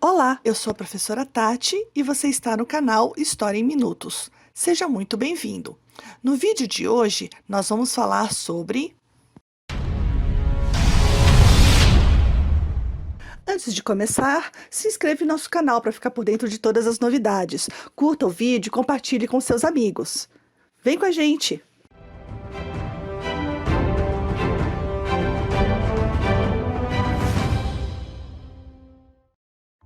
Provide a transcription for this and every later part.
Olá, eu sou a professora Tati e você está no canal História em Minutos. Seja muito bem-vindo. No vídeo de hoje, nós vamos falar sobre... Antes de começar, se inscreve no nosso canal para ficar por dentro de todas as novidades. Curta o vídeo e compartilhe com seus amigos. Vem com a gente!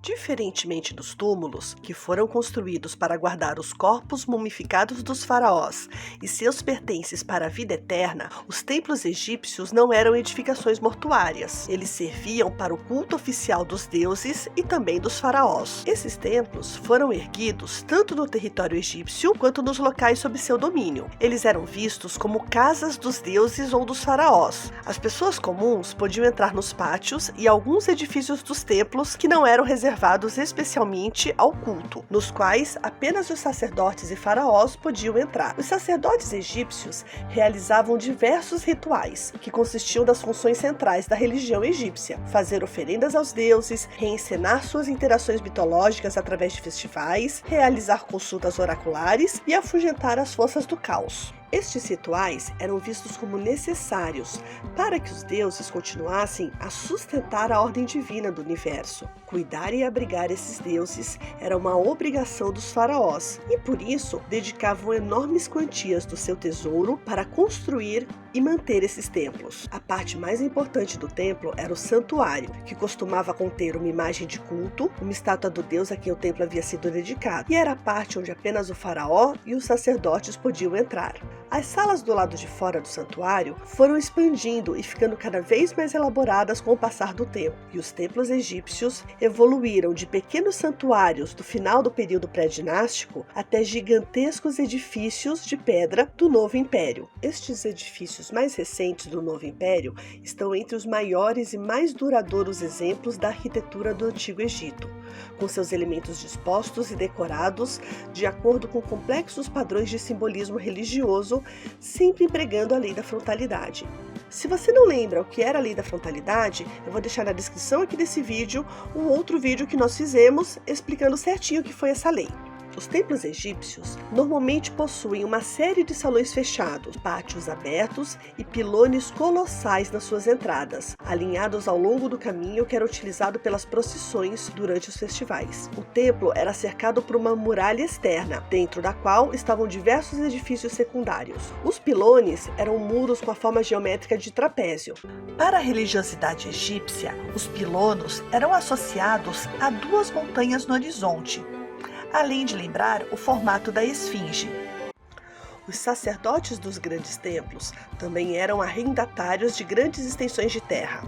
Diferentemente dos túmulos, que foram construídos para guardar os corpos mumificados dos faraós e seus pertences para a vida eterna, os templos egípcios não eram edificações mortuárias. Eles serviam para o culto oficial dos deuses e também dos faraós. Esses templos foram erguidos tanto no território egípcio quanto nos locais sob seu domínio. Eles eram vistos como casas dos deuses ou dos faraós. As pessoas comuns podiam entrar nos pátios e alguns edifícios dos templos que não eram reservados especialmente ao culto, nos quais apenas os sacerdotes e faraós podiam entrar. Os sacerdotes egípcios realizavam diversos rituais, que consistiam das funções centrais da religião egípcia: fazer oferendas aos deuses, reencenar suas interações mitológicas através de festivais, realizar consultas oraculares e afugentar as forças do caos. Estes rituais eram vistos como necessários para que os deuses continuassem a sustentar a ordem divina do universo. Cuidar e abrigar esses deuses era uma obrigação dos faraós e, por isso, dedicavam enormes quantias do seu tesouro para construir e manter esses templos. A parte mais importante do templo era o santuário, que costumava conter uma imagem de culto, uma estátua do deus a quem o templo havia sido dedicado, e era a parte onde apenas o faraó e os sacerdotes podiam entrar. As salas do lado de fora do santuário foram expandindo e ficando cada vez mais elaboradas com o passar do tempo, e os templos egípcios evoluíram de pequenos santuários do final do período pré-dinástico até gigantescos edifícios de pedra do Novo Império. Estes edifícios mais recentes do Novo Império estão entre os maiores e mais duradouros exemplos da arquitetura do Antigo Egito, com seus elementos dispostos e decorados de acordo com complexos padrões de simbolismo religioso, sempre empregando a lei da frontalidade. Se você não lembra o que era a lei da frontalidade, eu vou deixar na descrição aqui desse vídeo um outro vídeo que nós fizemos explicando certinho o que foi essa lei. Os templos egípcios normalmente possuem uma série de salões fechados, pátios abertos e pilones colossais nas suas entradas, alinhados ao longo do caminho que era utilizado pelas procissões durante os festivais. O templo era cercado por uma muralha externa, dentro da qual estavam diversos edifícios secundários. Os pilones eram muros com a forma geométrica de trapézio. Para a religiosidade egípcia, os pilonos eram associados a duas montanhas no horizonte, além de lembrar o formato da esfinge. Os sacerdotes dos grandes templos também eram arrendatários de grandes extensões de terra.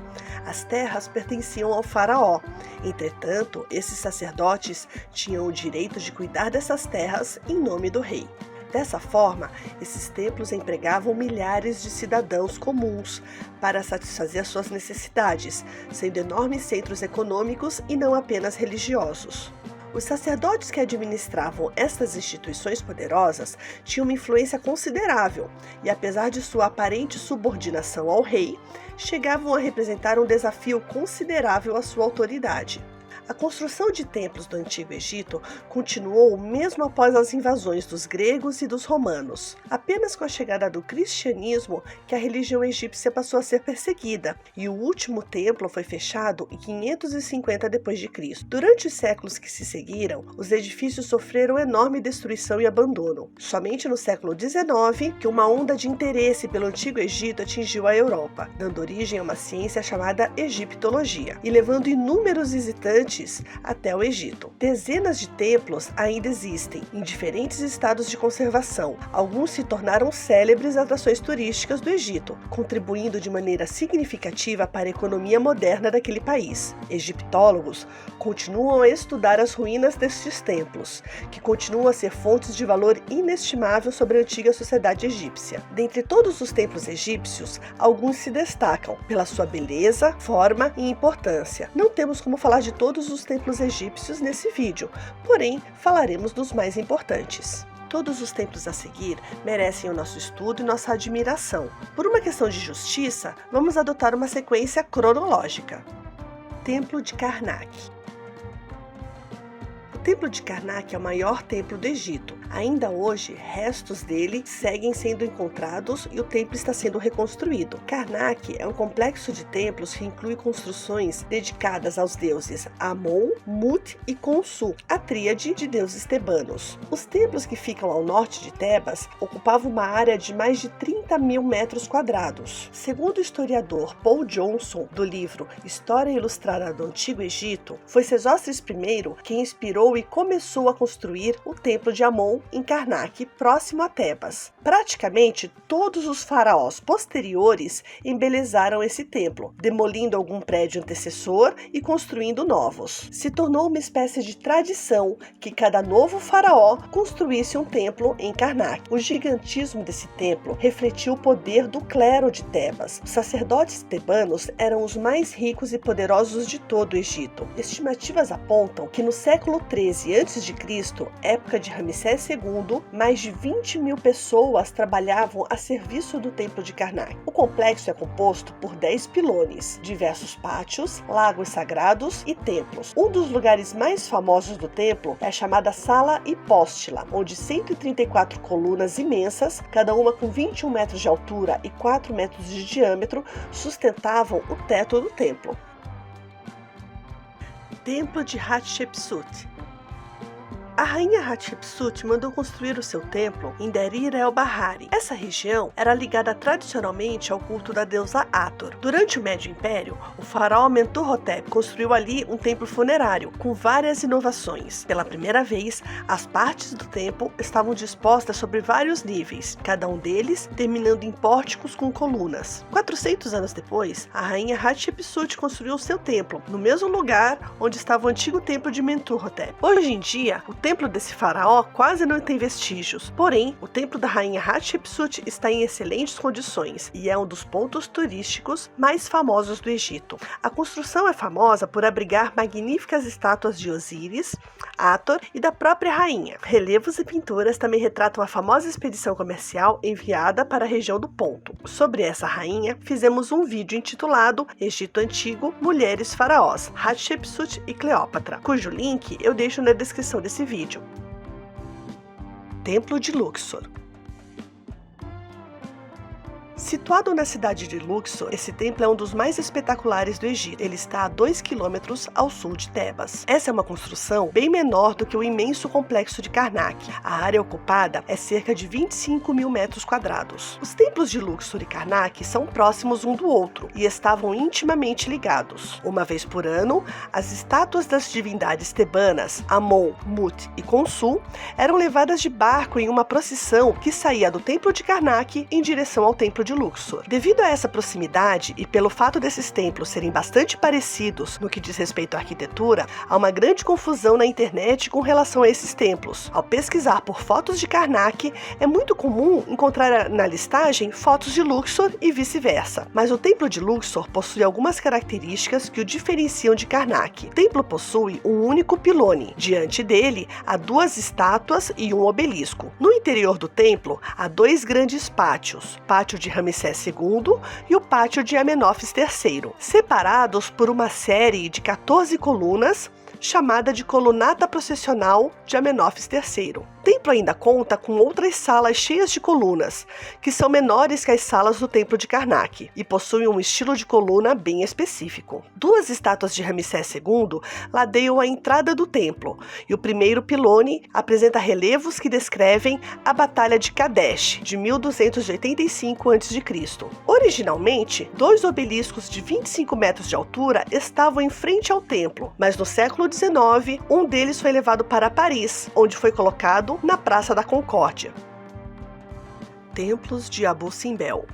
As terras pertenciam ao faraó. Entretanto, esses sacerdotes tinham o direito de cuidar dessas terras em nome do rei. Dessa forma, esses templos empregavam milhares de cidadãos comuns para satisfazer suas necessidades, sendo enormes centros econômicos e não apenas religiosos. Os sacerdotes que administravam estas instituições poderosas tinham uma influência considerável e, apesar de sua aparente subordinação ao rei, chegavam a representar um desafio considerável à sua autoridade. A construção de templos do Antigo Egito continuou mesmo após as invasões dos gregos e dos romanos. Apenas com a chegada do cristianismo que a religião egípcia passou a ser perseguida, e o último templo foi fechado em 550 d.C. Durante os séculos que se seguiram, os edifícios sofreram enorme destruição e abandono. Somente no século XIX que uma onda de interesse pelo Antigo Egito atingiu a Europa, dando origem a uma ciência chamada egiptologia, e levando inúmeros visitantes até o Egito. Dezenas de templos ainda existem, em diferentes estados de conservação. Alguns se tornaram célebres atrações turísticas do Egito, contribuindo de maneira significativa para a economia moderna daquele país. Egiptólogos continuam a estudar as ruínas destes templos, que continuam a ser fontes de valor inestimável sobre a antiga sociedade egípcia. Dentre todos os templos egípcios, alguns se destacam pela sua beleza, forma e importância. Não temos como falar de todos os templos egípcios nesse vídeo, porém falaremos dos mais importantes. Todos os templos a seguir merecem o nosso estudo e nossa admiração. Por uma questão de justiça, vamos adotar uma sequência cronológica. Templo de Karnak. Templo de Karnak é o maior templo do Egito. Ainda hoje, restos dele seguem sendo encontrados e o templo está sendo reconstruído. Karnak é um complexo de templos que inclui construções dedicadas aos deuses Amon, Mut e Khonsu, a tríade de deuses tebanos. Os templos que ficam ao norte de Tebas ocupavam uma área de mais de 30 mil metros quadrados. Segundo o historiador Paul Johnson, do livro História Ilustrada do Antigo Egito, foi Sesostris I quem inspirou e começou a construir o Templo de Amon em Karnak, próximo a Tebas. Praticamente todos os faraós posteriores embelezaram esse templo, demolindo algum prédio antecessor e construindo novos. Se tornou uma espécie de tradição que cada novo faraó construísse um templo em Karnak. O gigantismo desse templo refletiu o poder do clero de Tebas. Os sacerdotes tebanos eram os mais ricos e poderosos de todo o Egito. Estimativas apontam que no século 13 a.C., época de Ramsés II, mais de 20 mil pessoas trabalhavam a serviço do Templo de Karnak. O complexo é composto por 10 pilones, diversos pátios, lagos sagrados e templos. Um dos lugares mais famosos do templo é a chamada Sala Hipóstila, onde 134 colunas imensas, cada uma com 21 metros de altura e 4 metros de diâmetro, sustentavam o teto do templo. Templo de Hatshepsut. A rainha Hatshepsut mandou construir o seu templo em Deir el-Bahari. Essa região era ligada tradicionalmente ao culto da deusa Hathor. Durante o Médio Império, o faraó Mentuhotep construiu ali um templo funerário, com várias inovações. Pela primeira vez, as partes do templo estavam dispostas sobre vários níveis, cada um deles terminando em pórticos com colunas. 400 anos depois, a rainha Hatshepsut construiu o seu templo, no mesmo lugar onde estava o antigo templo de Mentuhotep. Hoje em dia, o templo desse faraó quase não tem vestígios, porém, o templo da rainha Hatshepsut está em excelentes condições e é um dos pontos turísticos mais famosos do Egito. A construção é famosa por abrigar magníficas estátuas de Osíris, Hathor e da própria rainha. Relevos e pinturas também retratam a famosa expedição comercial enviada para a região do Ponto. Sobre essa rainha, fizemos um vídeo intitulado Egito Antigo, Mulheres Faraós, Hatshepsut e Cleópatra, cujo link eu deixo na descrição desse vídeo. Templo de Luxor. Situado na cidade de Luxor, esse templo é um dos mais espetaculares do Egito. Ele está a 2 quilômetros ao sul de Tebas. Essa é uma construção bem menor do que o imenso complexo de Karnak. A área ocupada é cerca de 25 mil metros quadrados. Os templos de Luxor e Karnak são próximos um do outro e estavam intimamente ligados. Uma vez por ano, as estátuas das divindades tebanas, Amon, Mut e Khonsu, eram levadas de barco em uma procissão que saía do templo de Karnak em direção ao templo de Luxor. Devido a essa proximidade e pelo fato desses templos serem bastante parecidos no que diz respeito à arquitetura, há uma grande confusão na internet com relação a esses templos. Ao pesquisar por fotos de Karnak, é muito comum encontrar na listagem fotos de Luxor e vice-versa. Mas o templo de Luxor possui algumas características que o diferenciam de Karnak. O templo possui um único pilone. Diante dele, há 2 estátuas e um obelisco. No interior do templo, há 2 grandes pátios, pátio de Ramsés II e o pátio de Amenófis III, separados por uma série de 14 colunas, chamada de colunata processional de Amenófis III. O templo ainda conta com outras salas cheias de colunas, que são menores que as salas do templo de Karnak, e possuem um estilo de coluna bem específico. 2 estátuas de Ramsés II ladeiam a entrada do templo, e o primeiro pilone apresenta relevos que descrevem a Batalha de Kadesh, de 1285 a.C. Originalmente, 2 obeliscos de 25 metros de altura estavam em frente ao templo, mas no século XIX, um deles foi levado para Paris, onde foi colocado na Praça da Concórdia. Templos de Abu Simbel.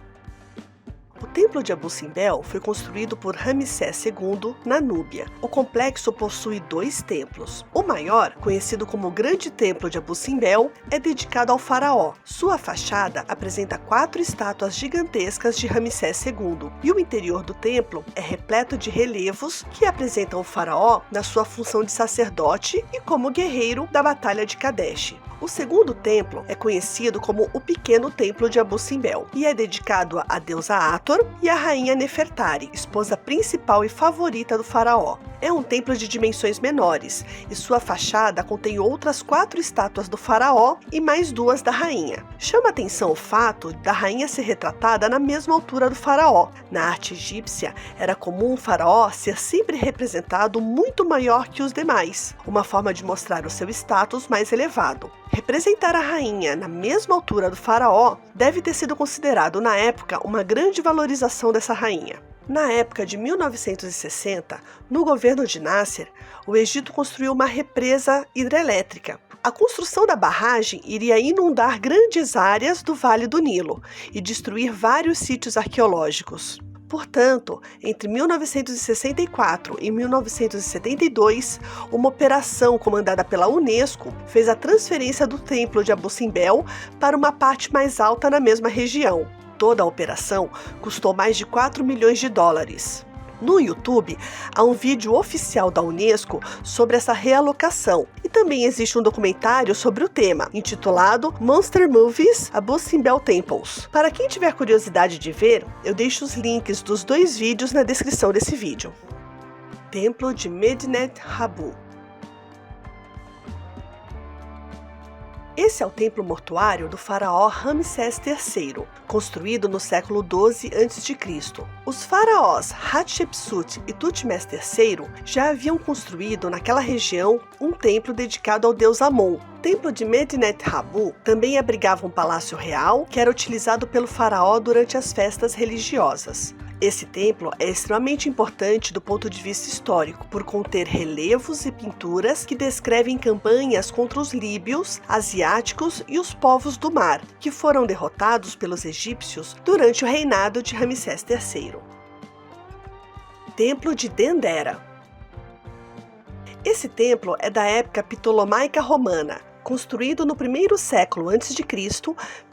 O Templo de Abu Simbel foi construído por Ramsés II na Núbia. O complexo possui 2 templos. O maior, conhecido como Grande Templo de Abu Simbel, é dedicado ao faraó. Sua fachada apresenta 4 estátuas gigantescas de Ramsés II, e o interior do templo é repleto de relevos que apresentam o faraó na sua função de sacerdote e como guerreiro da Batalha de Kadesh. O segundo templo é conhecido como o Pequeno Templo de Abu Simbel e é dedicado à deusa Hathor Ator, e a rainha Nefertari, esposa principal e favorita do faraó. É um templo de dimensões menores, e sua fachada contém outras 4 estátuas do faraó e mais 2 da rainha. Chama atenção o fato da rainha ser retratada na mesma altura do faraó. Na arte egípcia, era comum o faraó ser sempre representado muito maior que os demais, uma forma de mostrar o seu status mais elevado. Representar a rainha na mesma altura do faraó deve ter sido considerado na época uma grande valorização dessa rainha. Na época de 1960, no governo de Nasser, o Egito construiu uma represa hidrelétrica. A construção da barragem iria inundar grandes áreas do Vale do Nilo e destruir vários sítios arqueológicos. Portanto, entre 1964 e 1972, uma operação comandada pela Unesco fez a transferência do templo de Abu Simbel para uma parte mais alta na mesma região. Toda a operação custou mais de 4 milhões de dólares. No YouTube, há um vídeo oficial da Unesco sobre essa realocação e também existe um documentário sobre o tema, intitulado Monster Movies Abu Simbel Temples. Para quem tiver curiosidade de ver, eu deixo os links dos 2 vídeos na descrição desse vídeo. Templo de Medinet Habu. Esse é o templo mortuário do faraó Ramsés III, construído no século XII a.C. Os faraós Hatshepsut e Thutmose III já haviam construído naquela região um templo dedicado ao deus Amon. O templo de Medinet Habu também abrigava um palácio real que era utilizado pelo faraó durante as festas religiosas. Esse templo é extremamente importante do ponto de vista histórico, por conter relevos e pinturas que descrevem campanhas contra os líbios, asiáticos e os povos do mar, que foram derrotados pelos egípcios durante o reinado de Ramsés III. Templo de Dendera. Esse templo é da época ptolomaica romana, construído no primeiro século a.C.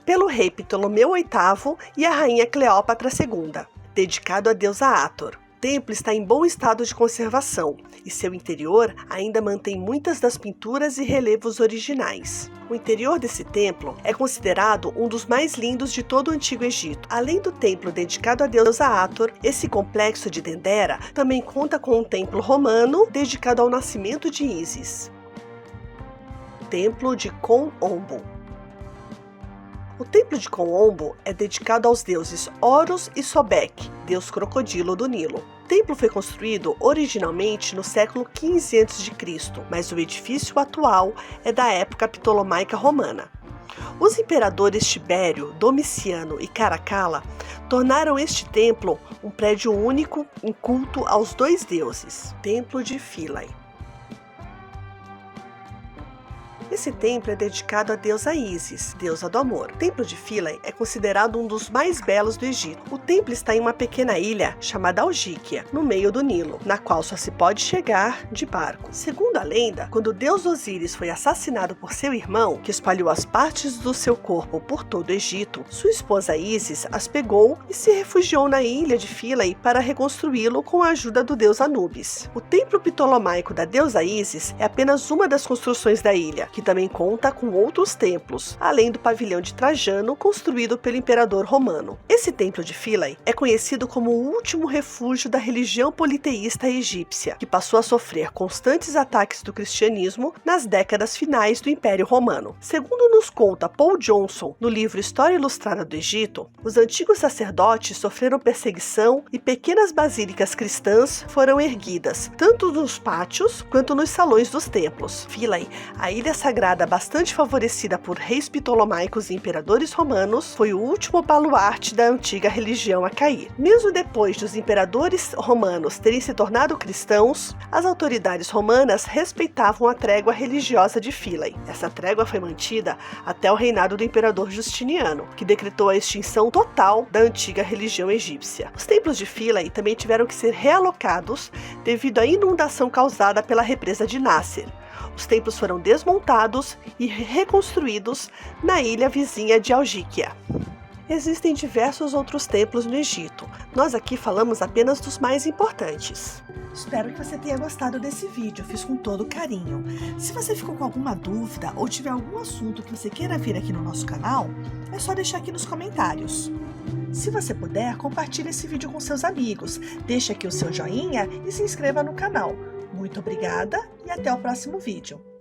pelo rei Ptolomeu VIII e a rainha Cleópatra II. Dedicado à deusa Ator. O templo está em bom estado de conservação e seu interior ainda mantém muitas das pinturas e relevos originais. O interior desse templo é considerado um dos mais lindos de todo o Antigo Egito. Além do templo dedicado à deusa Ator, esse complexo de Dendera também conta com um templo romano dedicado ao nascimento de Ísis. Templo de Kon-Ombo. O templo de Kon-Ombo é dedicado aos deuses Horus e Sobek, deus crocodilo do Nilo. O templo foi construído originalmente no século XV a.C., mas o edifício atual é da época ptolomaica romana. Os imperadores Tibério, Domiciano e Caracalla tornaram este templo um prédio único em culto aos 2 deuses. Templo de Philae. Esse templo é dedicado à deusa Ísis, deusa do amor. O templo de Philae é considerado um dos mais belos do Egito. O templo está em uma pequena ilha chamada Augíquia, no meio do Nilo, na qual só se pode chegar de barco. Segundo a lenda, quando o deus Osíris foi assassinado por seu irmão, que espalhou as partes do seu corpo por todo o Egito, sua esposa Ísis as pegou e se refugiou na ilha de Philae para reconstruí-lo com a ajuda do deus Anubis. O templo ptolomaico da deusa Ísis é apenas uma das construções da ilha, que também conta com outros templos, além do pavilhão de Trajano, construído pelo imperador romano. Esse templo de Philae é conhecido como o último refúgio da religião politeísta egípcia, que passou a sofrer constantes ataques do cristianismo nas décadas finais do Império Romano. Segundo nos conta Paul Johnson, no livro História Ilustrada do Egito, os antigos sacerdotes sofreram perseguição e pequenas basílicas cristãs foram erguidas, tanto nos pátios quanto nos salões dos templos. Philae, a ilha sagrada bastante favorecida por reis ptolomaicos e imperadores romanos, foi o último baluarte da antiga religião a cair. Mesmo depois dos imperadores romanos terem se tornado cristãos, as autoridades romanas respeitavam a trégua religiosa de Philae. Essa trégua foi mantida até o reinado do imperador Justiniano, que decretou a extinção total da antiga religião egípcia. Os templos de Philae também tiveram que ser realocados devido à inundação causada pela represa de Nasser. Os templos foram desmontados e reconstruídos na ilha vizinha de Augíquia. Existem diversos outros templos no Egito. Nós aqui falamos apenas dos mais importantes. Espero que você tenha gostado desse vídeo, eu fiz com todo carinho. Se você ficou com alguma dúvida ou tiver algum assunto que você queira ver aqui no nosso canal, é só deixar aqui nos comentários. Se você puder, compartilhe esse vídeo com seus amigos, deixe aqui o seu joinha e se inscreva no canal. Muito obrigada e até o próximo vídeo.